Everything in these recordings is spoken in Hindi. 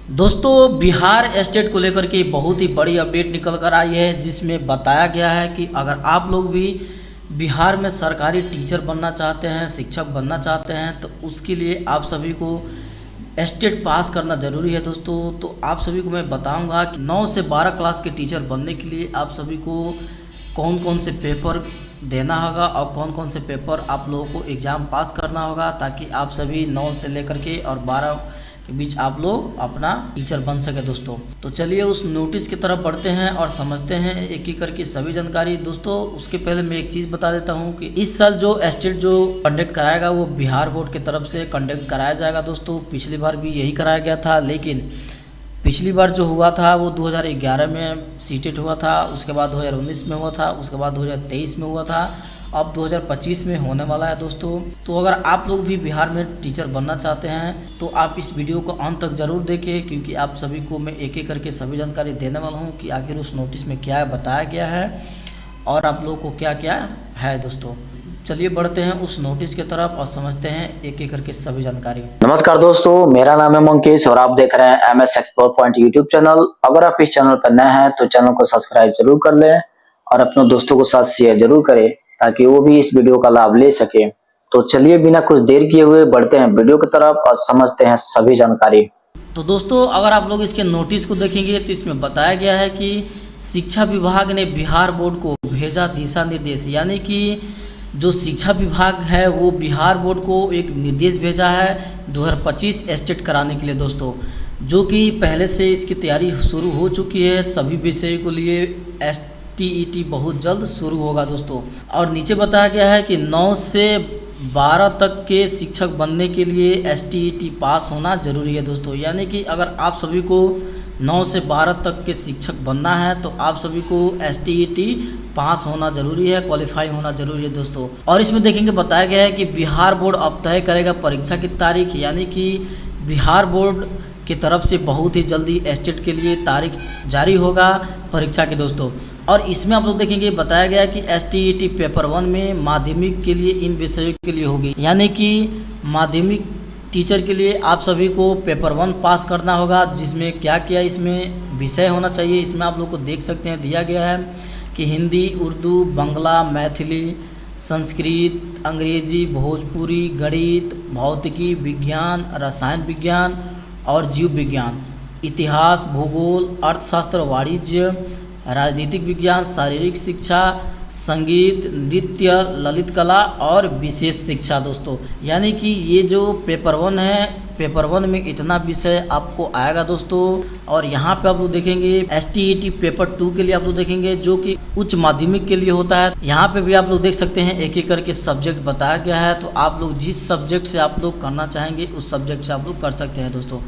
दोस्तों बिहार स्टेट को लेकर के बहुत ही बड़ी अपडेट निकल कर आई है, जिसमें बताया गया है कि अगर आप लोग भी बिहार में सरकारी टीचर बनना चाहते हैं, शिक्षक बनना चाहते हैं, तो उसके लिए आप सभी को स्टेट पास करना ज़रूरी है। दोस्तों तो आप सभी को मैं बताऊंगा कि 9 से 12 क्लास के टीचर बनने के लिए आप सभी को कौन कौन से पेपर देना होगा और कौन कौन से पेपर आप लोगों को एग्ज़ाम पास करना होगा, ताकि आप सभी 9 से लेकर के और 12 के बीच आप लोग अपना टीचर बन सके। दोस्तों तो चलिए उस नोटिस की तरफ बढ़ते हैं और समझते हैं एक एक करके सभी जानकारी। दोस्तों उसके पहले मैं एक चीज़ बता देता हूं कि इस साल जो स्टेट जो कंडक्ट कराएगा वो बिहार बोर्ड की तरफ से कंडक्ट कराया जाएगा। दोस्तों पिछली बार भी यही कराया गया था, लेकिन पिछली बार जो हुआ था वो 2011 में सीटेट हुआ था, उसके बाद 2019 में हुआ था, उसके बाद 2023 में हुआ था, अब 2025 में होने वाला है। दोस्तों तो अगर आप लोग भी बिहार में टीचर बनना चाहते हैं तो आप इस वीडियो को अंत तक ज़रूर देखें, क्योंकि आप सभी को मैं एक एक करके सभी जानकारी देने वाला हूं कि आखिर उस नोटिस में क्या बताया गया है और आप लोगों को क्या क्या है। दोस्तों चलिए बढ़ते हैं उस नोटिस की तरफ और समझते हैं एक एक करके सभी जानकारी। नमस्कार दोस्तों, मेरा नाम है मंकेश और आप देख रहे हैं MS explore point YouTube channel. अगर आप इस चैनल पर नए हैं तो चैनल को सब्सक्राइब जरूर कर लें और अपने दोस्तों के साथ शेयर जरूर करें, ताकि वो भी इस वीडियो का लाभ ले सके। तो चलिए बिना कुछ देर किए हुए बढ़ते हैं वीडियो की तरफ और समझते हैं सभी जानकारी। तो दोस्तों अगर आप लोग इसके नोटिस को देखेंगे तो इसमें बताया गया है कि शिक्षा विभाग ने बिहार बोर्ड को भेजा दिशा निर्देश, यानी कि जो शिक्षा विभाग है वो बिहार बोर्ड को एक निर्देश भेजा है 2025 स्टेट कराने के लिए। दोस्तों जो कि पहले से इसकी तैयारी शुरू हो चुकी है, सभी विषयों को लिए STET बहुत जल्द शुरू होगा। दोस्तों और नीचे बताया गया है कि 9 से 12 तक के शिक्षक बनने के लिए STET पास होना ज़रूरी है। दोस्तों यानी कि अगर आप सभी को 9 से 12 तक के शिक्षक बनना है तो आप सभी को STET पास होना ज़रूरी है, क्वालिफाई होना ज़रूरी है। दोस्तों और इसमें देखेंगे बताया गया है कि बिहार बोर्ड अब तय करेगा परीक्षा की तारीख, यानी कि बिहार बोर्ड की तरफ से बहुत ही जल्दी स्टेट के लिए तारीख जारी होगा परीक्षा के। दोस्तों और इसमें आप लोग देखेंगे बताया गया है कि STET पेपर 1 में माध्यमिक के लिए इन विषयों के लिए होगी, यानी कि माध्यमिक टीचर के लिए आप सभी को पेपर 1 पास करना होगा, जिसमें क्या क्या इसमें विषय होना चाहिए। इसमें आप लोग को देख सकते हैं दिया गया है कि हिंदी, उर्दू, बांग्ला, मैथिली, संस्कृत, अंग्रेजी, भोजपुरी, गणित, भौतिकी, विज्ञान, रसायन विज्ञान और जीव विज्ञान, इतिहास, भूगोल, अर्थशास्त्र, वाणिज्य, राजनीतिक विज्ञान, शारीरिक शिक्षा, संगीत, नृत्य, ललित कला और विशेष शिक्षा। दोस्तों यानी कि ये जो पेपर 1 है, पेपर 1 में इतना विषय आपको आएगा। दोस्तों और यहाँ पे आप लोग देखेंगे STET पेपर 2 के लिए आप लोग देखेंगे जो कि उच्च माध्यमिक के लिए होता है। यहाँ पे भी आप लोग देख सकते हैं एक एक करके सब्जेक्ट बताया गया है, तो आप लोग जिस सब्जेक्ट से आप लोग करना चाहेंगे उस सब्जेक्ट से आप लोग कर सकते हैं। दोस्तों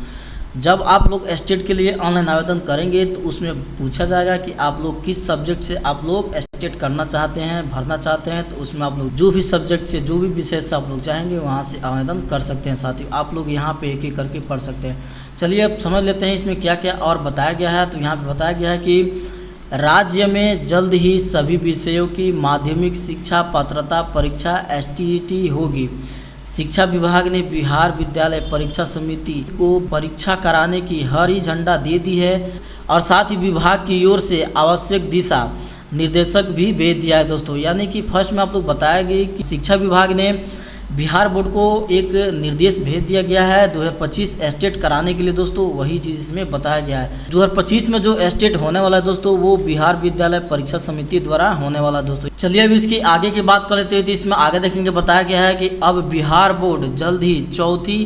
जब आप लोग स्टेट के लिए ऑनलाइन आवेदन करेंगे तो उसमें पूछा जाएगा कि आप लोग किस सब्जेक्ट से आप लोग स्टेट करना चाहते हैं, भरना चाहते हैं, तो उसमें आप लोग जो भी सब्जेक्ट से जो भी विषय से आप लोग चाहेंगे वहाँ से आवेदन कर सकते हैं। साथ ही आप लोग यहाँ पे एक एक करके पढ़ सकते हैं। चलिए अब समझ लेते हैं इसमें क्या क्या और बताया गया है। तो यहाँ पर बताया गया है कि राज्य में जल्द ही सभी विषयों की माध्यमिक शिक्षा पात्रता परीक्षा STET होगी। शिक्षा विभाग ने बिहार विद्यालय परीक्षा समिति को परीक्षा कराने की हरी झंडा दे दी है और साथ ही विभाग की ओर से आवश्यक दिशा निर्देशक भी भेज दिया है। दोस्तों यानी कि फर्स्ट में आप लोग बताया गया कि शिक्षा विभाग ने बिहार बोर्ड को एक निर्देश भेज दिया गया है 2025 स्टेट कराने के लिए। दोस्तों वही चीज़ इसमें बताया गया है। 2025 में जो स्टेट होने वाला है दोस्तों वो बिहार विद्यालय परीक्षा समिति द्वारा होने वाला है। दोस्तों चलिए अब इसकी आगे की बात कर लेते हैं। तो इसमें आगे देखेंगे बताया गया है कि अब बिहार बोर्ड जल्द ही चौथी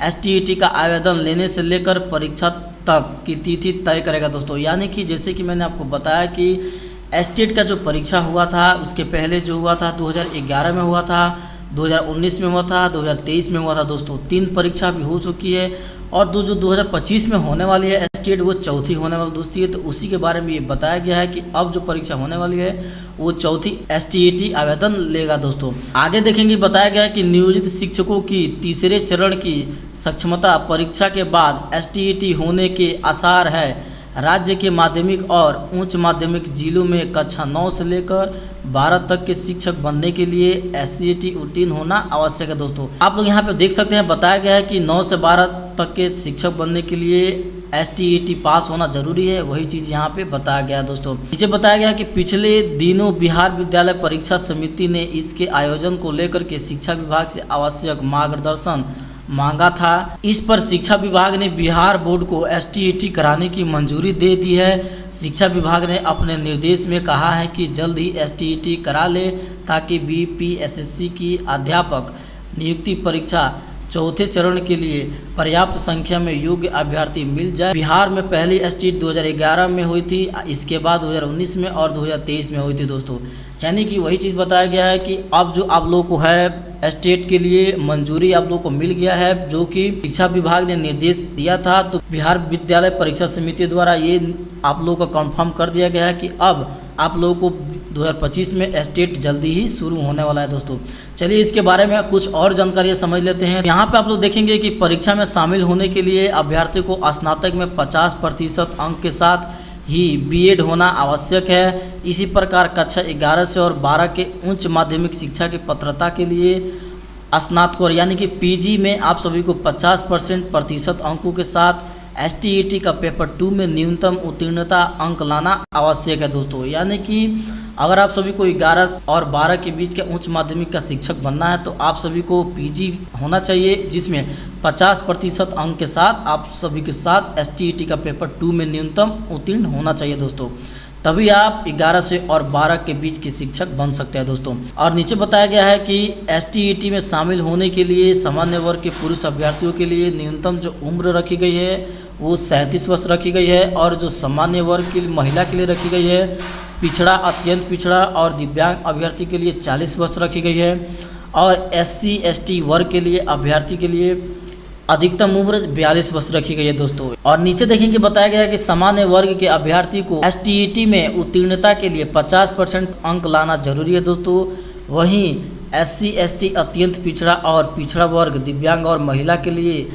STET का आवेदन लेने से लेकर परीक्षा तक की तिथि तय करेगा। दोस्तों यानी कि जैसे कि मैंने आपको बताया कि स्टेट का जो परीक्षा हुआ था उसके पहले जो हुआ था 2011 में हुआ था, 2019 में हुआ था, 2023 में हुआ था। दोस्तों 3 परीक्षा भी हो चुकी है और जो 2025 में होने वाली है स्टेट वो चौथी होने वाली दोस्ती है। तो उसी के बारे में ये बताया गया है कि अब जो परीक्षा होने वाली है वो चौथी STET आवेदन लेगा। दोस्तों आगे देखेंगे बताया गया है कि नियोजित शिक्षकों की तीसरे चरण की सक्षमता परीक्षा के बाद STET होने के आसार है। राज्य के माध्यमिक और उच्च माध्यमिक जिलों में कक्षा 9 से लेकर 12 तक के शिक्षक बनने के लिए SCET उत्तीर्ण होना आवश्यक है। दोस्तों आप लोग यहाँ पे देख सकते हैं बताया गया है कि 9 से 12 तक के शिक्षक बनने के लिए STET पास होना जरूरी है, वही चीज़ यहाँ पे बताया गया है दोस्तों। नीचे बताया गया है कि पिछले दिनों बिहार विद्यालय परीक्षा समिति ने इसके आयोजन को लेकर के शिक्षा विभाग से आवश्यक मार्गदर्शन मांगा था। इस पर शिक्षा विभाग ने बिहार बोर्ड को STET कराने की मंजूरी दे दी है। शिक्षा विभाग ने अपने निर्देश में कहा है कि जल्द ही STET करा ले ताकि BPSSC की अध्यापक नियुक्ति परीक्षा चौथे चरण के लिए पर्याप्त संख्या में योग्य अभ्यर्थी मिल जाए। बिहार में पहली STET 2011 में हुई थी, इसके बाद 2019 में और 2023 में हुई थी दोस्तों। यानी कि वही चीज़ बताया गया है कि अब जो आप लोग को है STET के लिए मंजूरी आप लोग को मिल गया है, जो कि शिक्षा विभाग ने निर्देश दिया था। तो बिहार विद्यालय परीक्षा समिति द्वारा ये आप लोग को कंफर्म कर दिया गया है कि अब आप लोगों को 2025 में STET जल्दी ही शुरू होने वाला है दोस्तों। चलिए इसके बारे में कुछ और जानकारियाँ समझ लेते हैं। यहाँ पे आप लोग देखेंगे कि परीक्षा में शामिल होने के लिए अभ्यर्थी को स्नातक में 50% अंक के साथ ही B.Ed होना आवश्यक है। इसी प्रकार कक्षा 11 से और 12 के उच्च माध्यमिक शिक्षा की पात्रता के लिए स्नातकोत्तर यानी कि PG में आप सभी को 50% अंकों के साथ STET का पेपर 2 में न्यूनतम उत्तीर्णता अंक लाना आवश्यक है दोस्तों। यानी कि अगर आप सभी को 11 और 12 के बीच के उच्च माध्यमिक का शिक्षक बनना है तो आप सभी को PG होना चाहिए, जिसमें 50% अंक के साथ आप सभी के साथ STET का पेपर 2 में न्यूनतम उत्तीर्ण होना चाहिए दोस्तों। तभी आप 11 से और 12 के बीच के शिक्षक बन सकते हैं दोस्तों। और नीचे बताया गया है कि STET में शामिल होने के लिए सामान्य वर्ग के पुरुष अभ्यर्थियों के लिए न्यूनतम जो उम्र रखी गई है वो 37 वर्ष रखी गई है, और जो सामान्य वर्ग के लिए महिला के लिए रखी गई है, पिछड़ा, अत्यंत पिछड़ा और दिव्यांग अभ्यर्थी के लिए 40 वर्ष रखी गई है, और SC ST वर्ग के लिए अभ्यर्थी के लिए अधिकतम उम्र 42 वर्ष रखी गई है दोस्तों। और नीचे देखेंगे बताया गया है कि सामान्य वर्ग के अभ्यर्थी को STET में उत्तीर्णता के लिए 50% अंक लाना जरूरी है दोस्तों। वहीं SC ST अत्यंत पिछड़ा और पिछड़ा वर्ग, दिव्यांग और महिला के लिए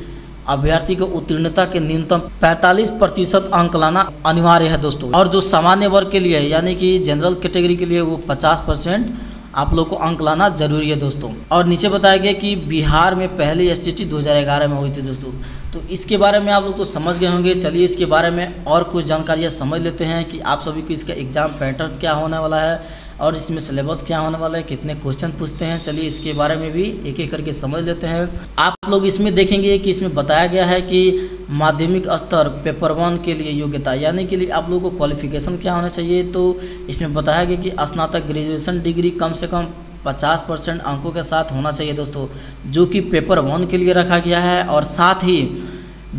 अभ्यर्थी को उत्तीर्णता के न्यूनतम 45% अंक लाना अनिवार्य है दोस्तों। और जो सामान्य वर्ग के लिए यानी कि जनरल कैटेगरी के लिए वो 50% आप लोग को अंक लाना जरूरी है दोस्तों। और नीचे बताया गया कि बिहार में पहली STET 2011 में हुई थी दोस्तों। तो इसके बारे में आप लोग तो समझ गए होंगे। चलिए इसके बारे में और कुछ जानकारियाँ समझ लेते हैं कि आप सभी को इसका एग्ज़ाम पैटर्न क्या होने वाला है और इसमें सिलेबस क्या होने वाला है, कितने क्वेश्चन पूछते हैं। चलिए इसके बारे में भी एक एक करके समझ लेते हैं। आप लोग इसमें देखेंगे कि इसमें बताया गया है कि माध्यमिक स्तर पेपर 1 के लिए योग्यता यानी कि आप लोगों को क्वालिफिकेशन क्या होना चाहिए। तो इसमें बताया गया कि स्नातक ग्रेजुएशन डिग्री कम से कम 50% अंकों के साथ होना चाहिए दोस्तों, जो कि पेपर 1 के लिए रखा गया है। और साथ ही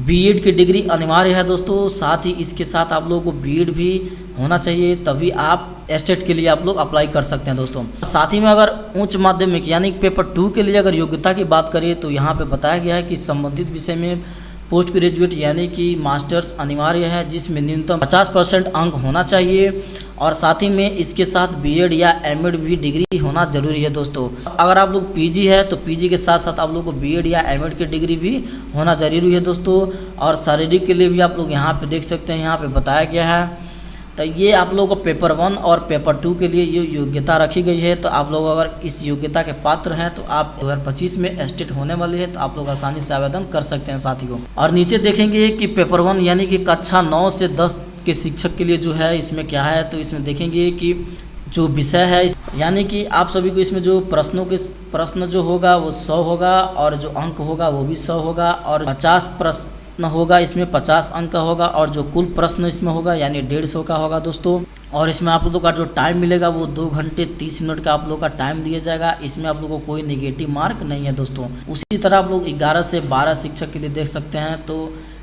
B.Ed की डिग्री अनिवार्य है दोस्तों। साथ ही इसके साथ आप लोगों को B.Ed भी होना चाहिए, तभी आप STET के लिए आप लोग अप्लाई कर सकते हैं दोस्तों। साथ ही में अगर उच्च माध्यमिक यानी पेपर 2 के लिए अगर योग्यता की बात करें तो यहाँ पे बताया गया है कि संबंधित विषय में पोस्ट ग्रेजुएट यानी कि मास्टर्स अनिवार्य है, जिसमें न्यूनतम 50% अंक होना चाहिए। और साथ ही में इसके साथ B.Ed या M.Ed भी डिग्री होना जरूरी है दोस्तों। अगर आप लोग PG है तो PG के साथ साथ आप लोग को B.Ed या M.Ed की डिग्री भी होना जरूरी है दोस्तों। और शारीरिक के लिए भी आप लोग यहाँ पे देख सकते हैं, यहाँ पे बताया गया है। तो ये आप लोगों को पेपर 1 और पेपर 2 के लिए ये योग्यता रखी गई है। तो आप लोग अगर इस योग्यता के पात्र हैं तो आप 2025 में STET होने वाली है, तो आप लोग आसानी से आवेदन कर सकते हैं साथियों। और नीचे देखेंगे कि पेपर 1 यानी कि कक्षा 9 से 10 के शिक्षक के लिए जो है इसमें क्या है। तो इसमें देखेंगे कि जो विषय है यानी कि आप सभी को इसमें जो प्रश्न जो होगा वो 100 होगा, और जो अंक होगा वो भी 100 होगा, और 50 प्रश्न होगा, इसमें 50 अंक का होगा, और जो कुल प्रश्न इसमें होगा यानी 150 का होगा दोस्तों। और इसमें आप लोगों का जो टाइम मिलेगा वो 2 घंटे 30 मिनट का आप लोगों का टाइम दिया जाएगा। इसमें आप लोगों को कोई नेगेटिव मार्क नहीं है दोस्तों। उसी तरह आप लोग 11 से 12 शिक्षक के लिए देख सकते हैं। तो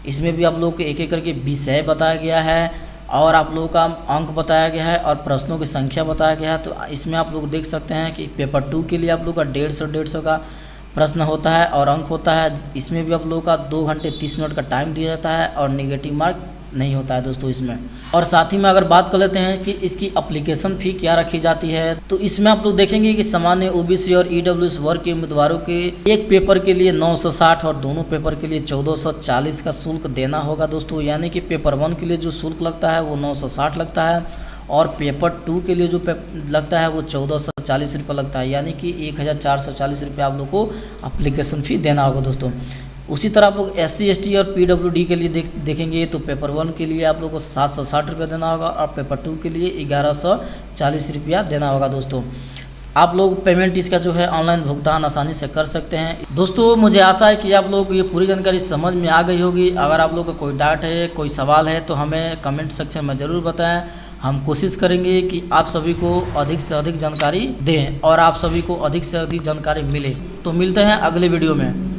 इसमें भी आप लोगों को एक एक करके विषय बताया गया है, और आप लोगों का अंक बताया गया है, और प्रश्नों की संख्या बताया गया है। तो इसमें आप लोग देख सकते हैं कि पेपर 2 के लिए आप लोग का 150 का प्रश्न होता है और अंक होता है। इसमें भी आप लोगों का 2 घंटे 30 मिनट का टाइम दिया जाता है, और नेगेटिव मार्क नहीं होता है दोस्तों इसमें। और साथ ही में अगर बात कर लेते हैं कि इसकी एप्लीकेशन फ़ी क्या रखी जाती है, तो इसमें आप लोग देखेंगे कि सामान्य OBC और EWS वर्ग के उम्मीदवारों के एक पेपर के लिए 960 और दोनों पेपर के लिए 1440 का शुल्क देना होगा दोस्तों। यानी कि पेपर 1 के लिए जो शुल्क लगता है वो 960 लगता है, और पेपर 2 के लिए जो लगता है वो 1440 रुपये लगता है। यानी कि 1440 रुपये आप लोग को एप्लीकेशन फ़ी देना होगा दोस्तों। उसी तरह आप लोग SC ST और PWD के लिए देखेंगे तो पेपर 1 के लिए आप लोग को 760 रुपया देना होगा और पेपर 2 के लिए 1140 रुपया देना होगा दोस्तों। आप लोग पेमेंट इसका जो है ऑनलाइन भुगतान आसानी से कर सकते हैं। दोस्तों मुझे आशा है कि आप लोग को ये पूरी जानकारी समझ में आ गई होगी। अगर आप लोग को कोई डाउट है, कोई सवाल है तो हमें कमेंट सेक्शन में ज़रूर बताएं। हम कोशिश करेंगे कि आप सभी को अधिक से अधिक जानकारी दें और आप सभी को अधिक से अधिक जानकारी मिले। तो मिलते हैं अगले वीडियो में।